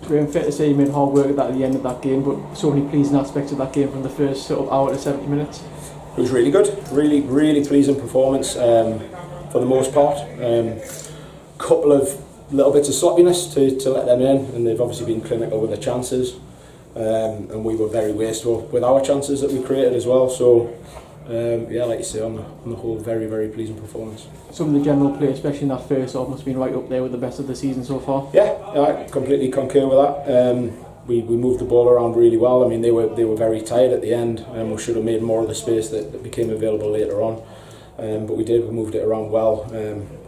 Graham, fair to say you made hard work at the end of that game, but so many pleasing aspects of that game from the first sort of hour to 70 minutes. It was really good, really pleasing performance for the most part. Couple of little bits of sloppiness to let them in, and they've obviously been clinical with their chances, and we were very wasteful with our chances that we created as well. So yeah, like you say, on the whole, very pleasing performance. Some of the general play, especially in that first half, must have been right up there with the best of the season so far. Yeah, I completely concur with that. We moved the ball around really well. I mean, they were very tired at the end, and we should have made more of the space that became available later on. But we did. We moved it around well,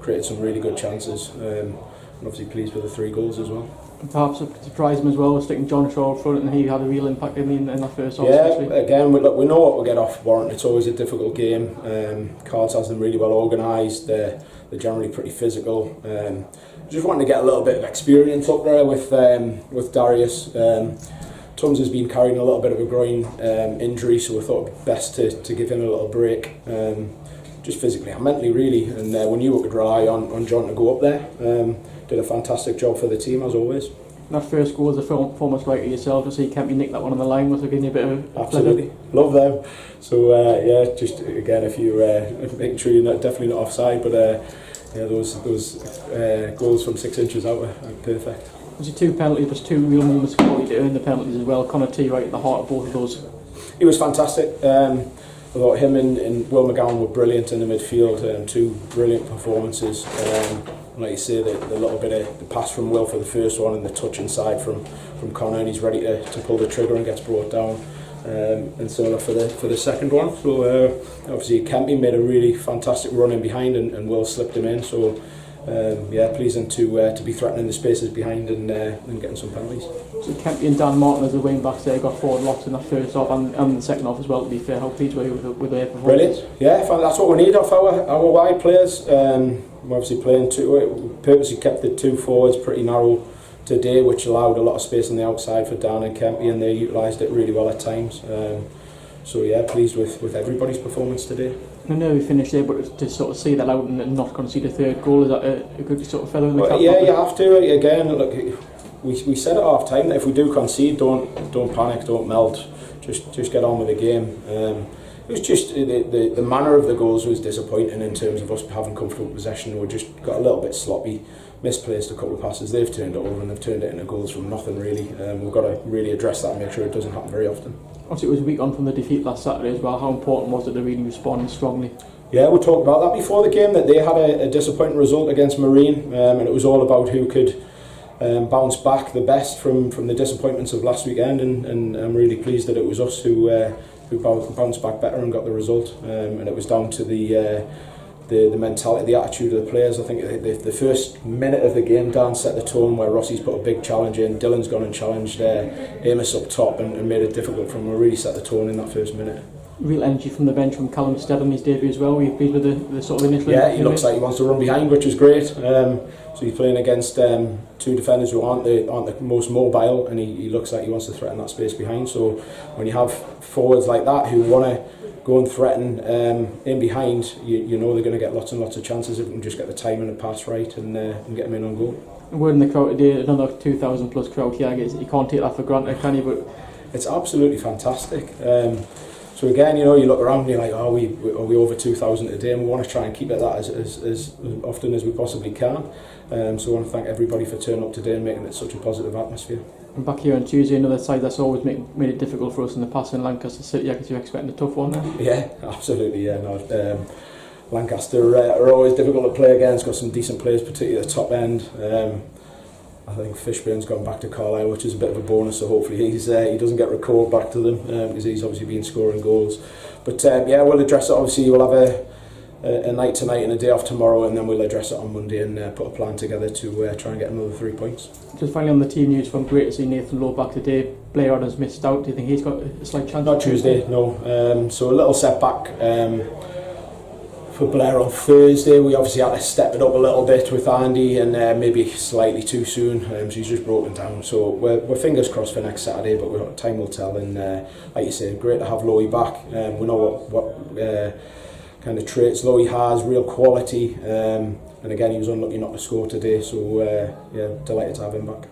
created some really good chances, and obviously pleased with the 3 goals as well. And perhaps it surprised him as well, sticking John Shaw up front, and he had a real impact in that first half. Yeah, especially. Again, we know what we get off Warrington. It's always a difficult game. Cards has them really well organised. They're generally pretty physical. Just wanting to get a little bit of experience up there with Darius. Tums has been carrying a little bit of a groin injury, so we thought it'd be best to give him a little break. Just physically and mentally, really. And we knew we could rely on John to go up there. Did a fantastic job for the team as always. That first goal was a former striker yourself, to see Kempy nick that one on the line was giving you a bit of absolutely pleasure. Love them. So yeah, just again, if you making sure you're definitely not offside, but yeah, those goals from 6 inches out are perfect. Was it 2 penalties, but 2 real moments of quality to earn the penalties as well. Connor T right at the heart of both of those. He was fantastic. I thought him and Will McGowan were brilliant in the midfield. 2 brilliant performances. Like you say, the little bit of the pass from Will for the first one and the touch inside from Connor, and he's ready to pull the trigger and gets brought down. And similar for the second one. So obviously Kempy made a really fantastic run in behind, and Will slipped him in. So yeah, pleasing to be threatening the spaces behind and getting some penalties. So Kempy and Dan Martin as the wing backs there got forward lots in that first half and the second half as well. To be fair, how pleased were you with their performance? Brilliant. Yeah, that's what we need off our wide players. We're obviously playing we purposely kept the 2 forwards pretty narrow today, which allowed a lot of space on the outside for Dan and Kempy, and they utilised it really well at times. So yeah, pleased with everybody's performance today. I know we finished there, but to sort of see that out and not concede a 3rd goal, is that a good sort of feather in the cap? Yeah, you have to. Again, look, we said at half time that if we do concede, don't panic, don't melt, just get on with the game. It was just the manner of the goals was disappointing in terms of us having comfortable possession. We just got a little bit sloppy, misplaced a couple of passes. They've turned it over and they've turned it into goals from nothing really. We've got to really address that and make sure it doesn't happen very often. Obviously, it was a week on from the defeat last Saturday as well. How important was it to really respond strongly? Yeah, we talked about that before the game, that they had a disappointing result against Marine, and it was all about who could bounce back the best from the disappointments of last weekend, and I'm really pleased that it was us who bounced back better and got the result, and it was down to the mentality, the attitude of the players. I think the first minute of the game, Dan set the tone where Rossi's put a big challenge in, Dylan's gone and challenged Amos up top and made it difficult for him. We really set the tone in that first minute. Real energy from the bench from Callum Stead on his debut as well. Were you pleased with the sort of initial? Yeah, he looks like he wants to run behind, which is great. So he's playing against 2 defenders who aren't the most mobile, and he looks like he wants to threaten that space behind. So when you have forwards like that who want to go and threaten in behind, you know they're going to get lots and lots of chances if we can just get the time and the pass right and get them in on goal. We're in the crowd today, another 2,000 plus crowd here. I guess you can't take that for granted, can you? But it's absolutely fantastic. So again, you look around and you're like, are we over 2,000 today? And we want to try and keep it that as often as we possibly can. So I want to thank everybody for turning up today and making it such a positive atmosphere. And back here on Tuesday, another side that's always made it difficult for us in the past in Lancaster City. I guess you're expecting a tough one there. Yeah, absolutely. Yeah, no. Lancaster are always difficult to play against. Got some decent players, particularly at the top end. I think Fishburne's gone back to Carlisle, which is a bit of a bonus, so hopefully he doesn't get recalled back to them, because he's obviously been scoring goals. But yeah, we'll address it. Obviously we'll have a night tonight and a day off tomorrow, and then we'll address it on Monday and put a plan together to try and get another 3 points. Just finally on the team news, from great to see Nathan Lowe back today. Blair Adams missed out. Do you think he's got a slight chance? Not Tuesday, no. So a little setback for Blair on Thursday. We obviously had to step it up a little bit with Andy, and maybe slightly too soon. So he's just broken down. So we're fingers crossed for next Saturday, but time will tell. And like you say, great to have Lowy back. We know what kind of traits Lowy has, real quality. And again, he was unlucky not to score today. So yeah, delighted to have him back.